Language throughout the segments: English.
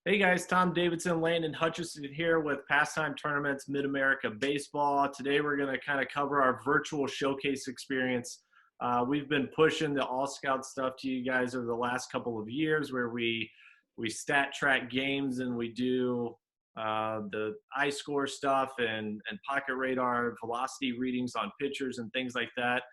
Hey guys, Tom Davidson, Landon Hutchison here with Pastime Tournaments Mid-America Baseball. Today we're going to kind of cover our virtual showcase experience. We've been pushing the All Scout stuff to you guys over the last couple of years where we stat track games and we do the iScore stuff and pocket radar, velocity readings on pitchers and things like that.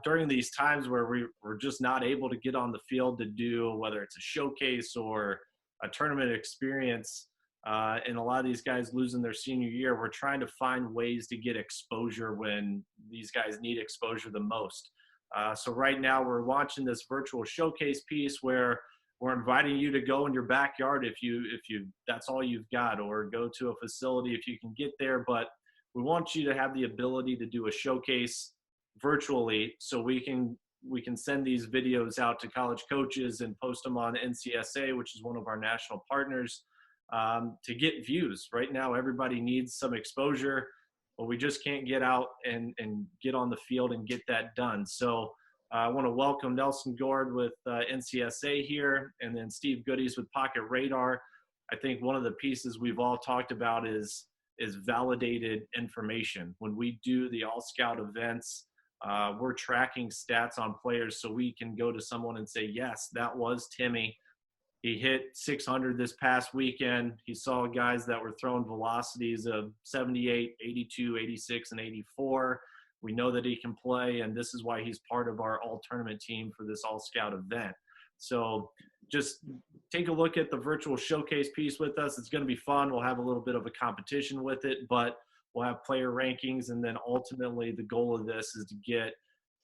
During these times where we're just not able to get on the field to do whether it's a showcase or a tournament experience, and a lot of these guys losing their senior year, we're trying to find ways to get exposure when these guys need exposure the most. So right now we're launching this virtual showcase piece where we're inviting you to go in your backyard if you that's all you've got, or go to a facility if you can get there. But we want you to have the ability to do a showcase virtually so we can send these videos out to college coaches and post them on NCSA, which is one of our national partners, to get views. Right now, everybody needs some exposure, but we just can't get out and get on the field and get that done. So I want to welcome Nelson Gord with NCSA here, and then Steve Goodies with Pocket Radar. I think one of the pieces we've all talked about is validated information. When we do the All Scout events, we're tracking stats on players so we can go to someone and say, yes, that was Timmy. He hit 600 this past weekend. He saw guys that were throwing velocities of 78, 82, 86, and 84. We know that he can play, and this is why he's part of our all-tournament team for this all-scout event. So just take a look at the virtual showcase piece with us. It's going to be fun. We'll have a little bit of a competition with it, but we'll have player rankings, and then ultimately the goal of this is to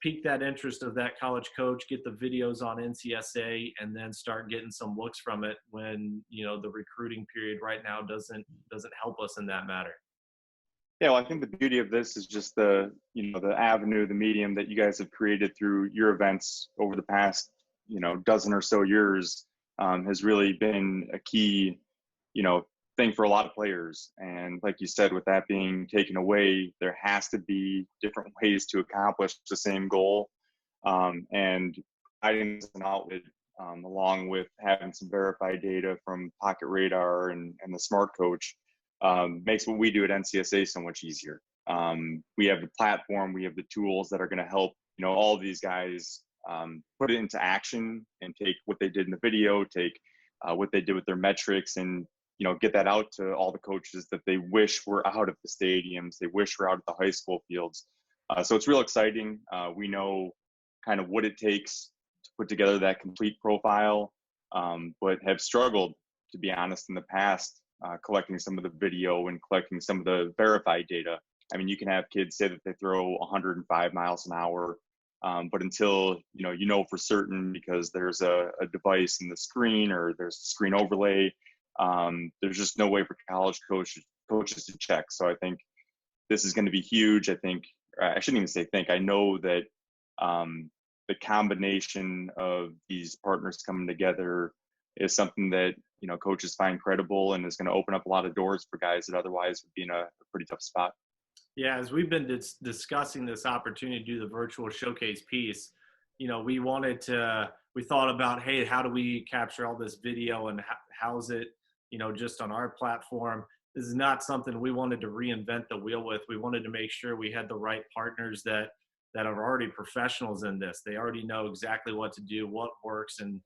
pique that interest of that college coach, get the videos on NCSA, and then start getting some looks from it when, the recruiting period right now doesn't help us in that matter. Yeah, well, I think the beauty of this is just the avenue, the medium that you guys have created through your events over the past, dozen or so years, has really been a key, thing for a lot of players. And like you said, with that being taken away, there has to be different ways to accomplish the same goal. And providing an outlet, along with having some verified data from Pocket Radar and the Smart Coach, makes what we do at NCSA so much easier. We have the platform, we have the tools that are going to help, all of these guys put it into action and take what they did in the video, take what they did with their metrics, and get that out to all the coaches that they wish were out of the stadiums, they wish were out at the high school fields. So it's real exciting. We know kind of what it takes to put together that complete profile, but have struggled, to be honest, in the past, collecting some of the video and collecting some of the verified data. I mean, you can have kids say that they throw 105 miles an hour, but until you know for certain, because there's a device in the screen or there's a screen overlay, there's just no way for college coaches to check. So I think this is going to be huge. I shouldn't even say think. I know that the combination of these partners coming together is something that coaches find credible and is going to open up a lot of doors for guys that otherwise would be in a pretty tough spot. Yeah, as we've been discussing this opportunity to do the virtual showcase piece, we thought about, hey, how do we capture all this video and how's it, just on our platform? This is not something we wanted to reinvent the wheel with. We wanted to make sure we had the right partners that are already professionals in this. They already know exactly what to do, what works, and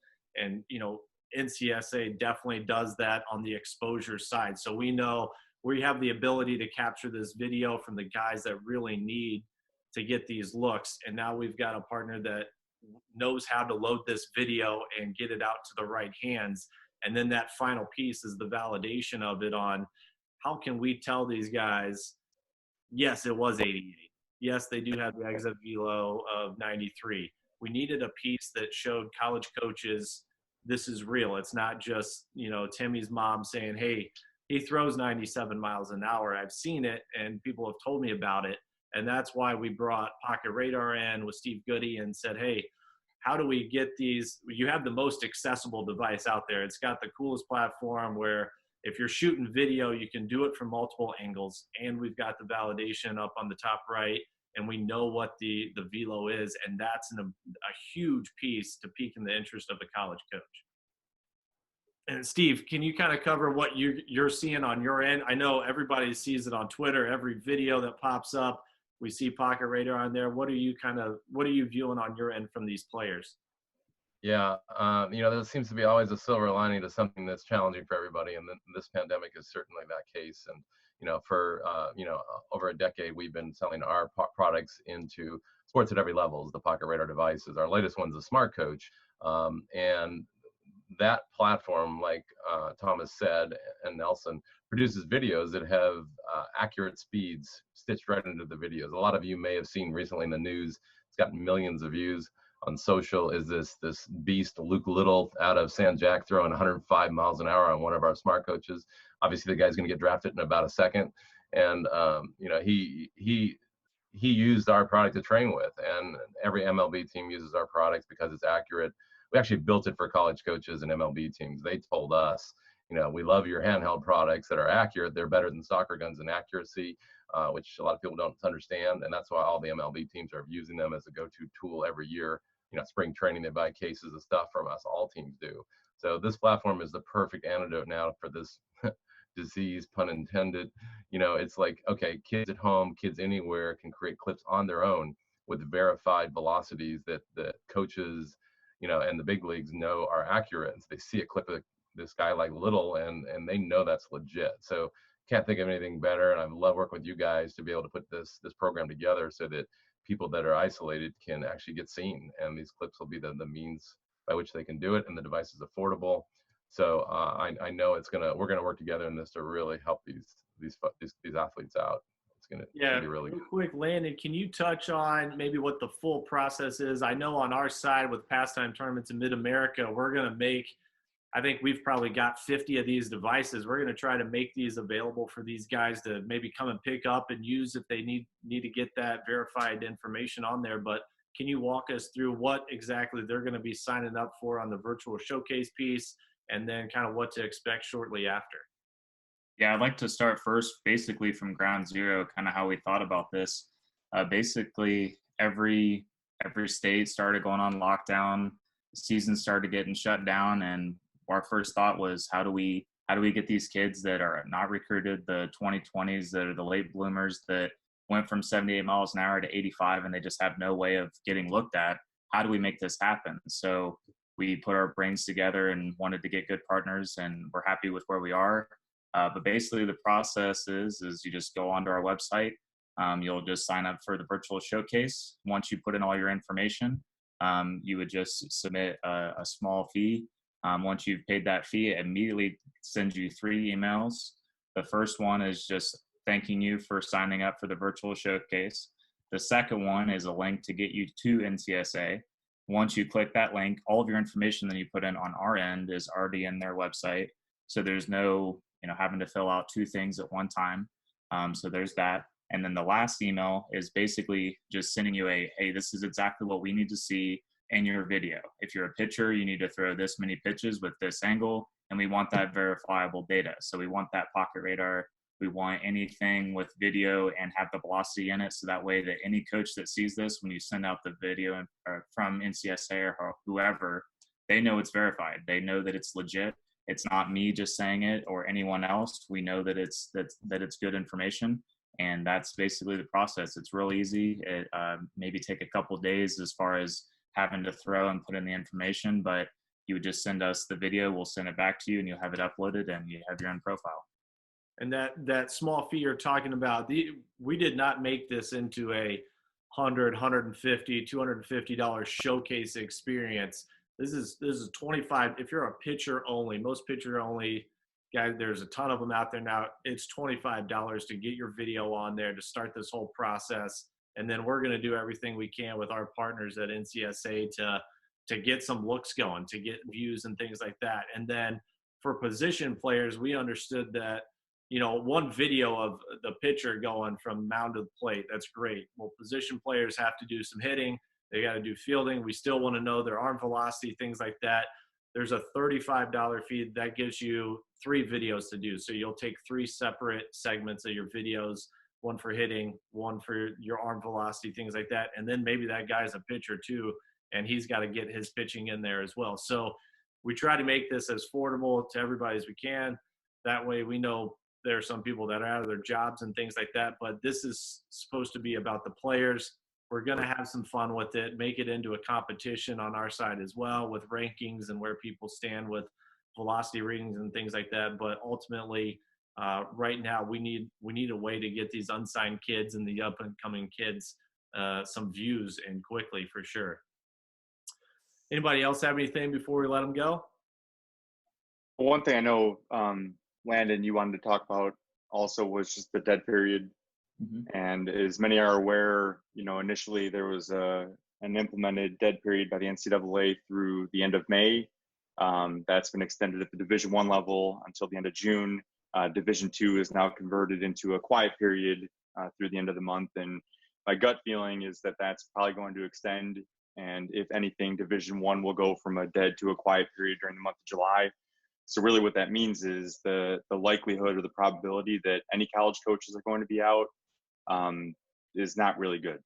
NCSA definitely does that on the exposure side. So we know we have the ability to capture this video from the guys that really need to get these looks. And now we've got a partner that knows how to load this video and get it out to the right hands. And then that final piece is the validation of it on how can we tell these guys, yes, it was 88. Yes, they do have the exit velo of 93. We needed a piece that showed college coaches this is real. It's not just, Timmy's mom saying, hey, he throws 97 miles an hour. I've seen it and people have told me about it. And that's why we brought Pocket Radar in with Steve Goody and said, hey, how do we get these? You have the most accessible device out there. It's got the coolest platform where if you're shooting video, you can do it from multiple angles. And we've got the validation up on the top right. And we know what the velo is. And that's a huge piece to piquing the interest of the college coach. And Steve, can you kind of cover what you're seeing on your end? I know everybody sees it on Twitter. Every video that pops up, we see Pocket Radar on there. What are you viewing on your end from these players? Yeah, there seems to be always a silver lining to something that's challenging for everybody, and this pandemic is certainly that case. And for over a decade, we've been selling our products into sports at every level. The Pocket Radar devices. Our latest one's a Smart Coach, and that platform, like Thomas said, and Nelson, produces videos that have accurate speeds stitched right into the videos. A lot of you may have seen recently in the news. It's gotten millions of views on social. Is this beast Luke Little out of San Jack throwing 105 miles an hour on one of our Smart Coaches? Obviously, the guy's going to get drafted in about a second, and he used our product to train with, and every MLB team uses our products because it's accurate. We actually built it for college coaches and MLB teams. They told us, we love your handheld products that are accurate. They're better than soccer guns in accuracy, which a lot of people don't understand. And that's why all the MLB teams are using them as a go-to tool every year. Spring training, they buy cases of stuff from us. All teams do. So this platform is the perfect antidote now for this disease, pun intended. It's like, okay, kids at home, kids anywhere can create clips on their own with verified velocities that coaches, and the big leagues know are accurate. And so they see a clip of this guy like Little, and they know that's legit. So can't think of anything better. And I love working with you guys to be able to put this program together so that people that are isolated can actually get seen. And these clips will be the means by which they can do it, and the device is affordable. So I know we're gonna work together in this to really help these athletes out. It's gonna be really good. Quick, Landon, can you touch on maybe what the full process is? I know on our side with Pastime Tournaments in Mid-America, we're gonna make, I think we've probably got 50 of these devices. We're gonna try to make these available for these guys to maybe come and pick up and use if they need to get that verified information on there. But can you walk us through what exactly they're gonna be signing up for on the virtual showcase piece, and then kind of what to expect shortly after? Yeah, I'd like to start first, basically from ground zero, kind of how we thought about this. Basically, every state started going on lockdown. The season started getting shut down, and our first thought was, how do we get these kids that are not recruited, the 2020s that are the late bloomers that went from 78 miles an hour to 85, and they just have no way of getting looked at? How do we make this happen? So we put our brains together and wanted to get good partners, and we're happy with where we are. But basically the process is you just go onto our website. You'll just sign up for the virtual showcase. Once you put in all your information, you would just submit a small fee. Once you've paid that fee, it immediately sends you 3 emails. The first one is just thanking you for signing up for the virtual showcase. The second one is a link to get you to NCSA. Once you click that link, all of your information that you put in on our end is already in their website. So there's no having to fill out 2 things at one time. So there's that. And then the last email is basically just sending you hey, this is exactly what we need to see in your video. If you're a pitcher, you need to throw this many pitches with this angle, and we want that verifiable data. So we want that Pocket Radar. We want anything with video and have the velocity in it, so that way that any coach that sees this, when you send out the video from NCSA or whoever, they know it's verified. They know that it's legit. It's not me just saying it or anyone else. We know that it's good information, and that's basically the process. It's real easy. It maybe take a couple of days as far as having to throw and put in the information, but you would just send us the video. We'll send it back to you, and you'll have it uploaded, and you have your own profile. And that small fee you're talking about, we did not make this into a $100, $150, $250 showcase experience. This is 25. If you're a pitcher only, most pitcher only guys, there's a ton of them out there now. It's $25 to get your video on there to start this whole process. And then we're going to do everything we can with our partners at NCSA to get some looks going, to get views and things like that. And then for position players, we understood that, one video of the pitcher going from mound to the plate, that's great. Well, position players have to do some hitting. They got to do fielding. We still want to know their arm velocity, things like that. There's a $35 fee that gives you 3 videos to do. So you'll take 3 separate segments of your videos, one for hitting, one for your arm velocity, things like that. And then maybe that guy's a pitcher too, and he's got to get his pitching in there as well. So we try to make this as affordable to everybody as we can. That way we know there are some people that are out of their jobs and things like that, but this is supposed to be about the players. We're going to have some fun with it, make it into a competition on our side as well with rankings and where people stand with velocity readings and things like that. But ultimately, right now we need a way to get these unsigned kids and the up and coming kids some views and quickly for sure. Anybody else have anything before we let them go? One thing I know, Landon, you wanted to talk about also was just the dead period. Mm-hmm. And as many are aware, initially there was an implemented dead period by the NCAA through the end of May. That's been extended at the Division I level until the end of June. Division II is now converted into a quiet period through the end of the month. And my gut feeling is that that's probably going to extend. And if anything, Division I will go from a dead to a quiet period during the month of July. So really what that means is the likelihood or the probability that any college coaches are going to be out is not really good.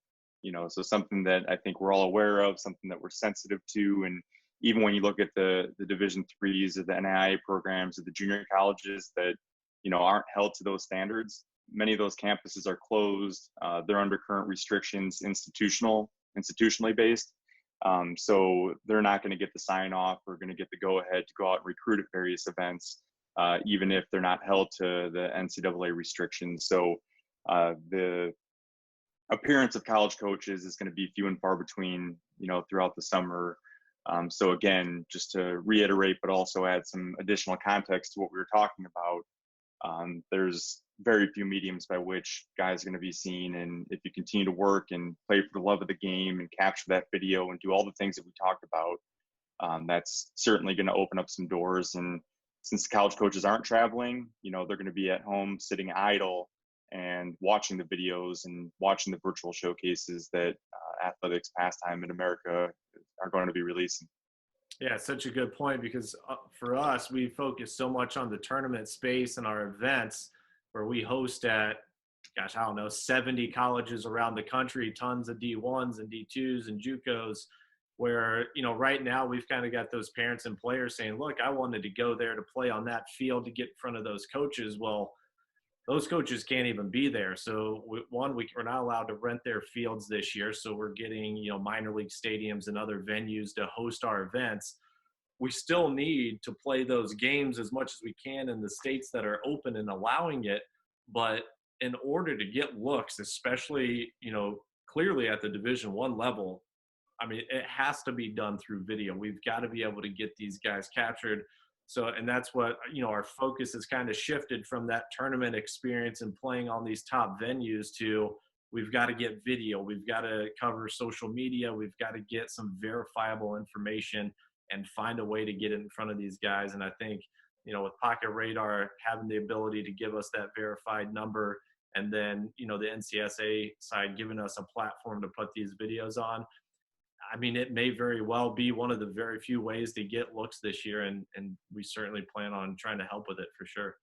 So something that I think we're all aware of, something that we're sensitive to. And even when you look at the Division IIIs of the NAIA programs of the junior colleges that, aren't held to those standards, many of those campuses are closed. They're under current restrictions, institutionally based. So they're not going to get the sign off or going to get the go ahead to go out and recruit at various events, even if they're not held to the NCAA restrictions. So the appearance of college coaches is going to be few and far between, throughout the summer. So again, just to reiterate, but also add some additional context to what we were talking about, there's very few mediums by which guys are going to be seen. And if you continue to work and play for the love of the game and capture that video and do all the things that we talked about, that's certainly going to open up some doors. And since the college coaches aren't traveling, they're going to be at home sitting idle and watching the videos and watching the virtual showcases that Athletics Pastime in America are going to be releasing. Yeah, such a good point, because for us, we focus so much on the tournament space and our events where we host at, 70 colleges around the country, tons of D1s and D2s and JUCOs, where, right now we've kind of got those parents and players saying, look, I wanted to go there to play on that field to get in front of those coaches. Well, those coaches can't even be there. So we're not allowed to rent their fields this year. So we're getting, minor league stadiums and other venues to host our events. We still need to play those games as much as we can in the states that are open and allowing it. But in order to get looks, especially, clearly at the Division I level, it has to be done through video. We've got to be able to get these guys captured. So, and that's what, our focus has kind of shifted from that tournament experience and playing on these top venues to, we've got to get video. We've got to cover social media. We've got to get some verifiable information and find a way to get it in front of these guys. And I think, with Pocket Radar having the ability to give us that verified number, and then, the NCSA side giving us a platform to put these videos on, it may very well be one of the very few ways to get looks this year, and we certainly plan on trying to help with it for sure.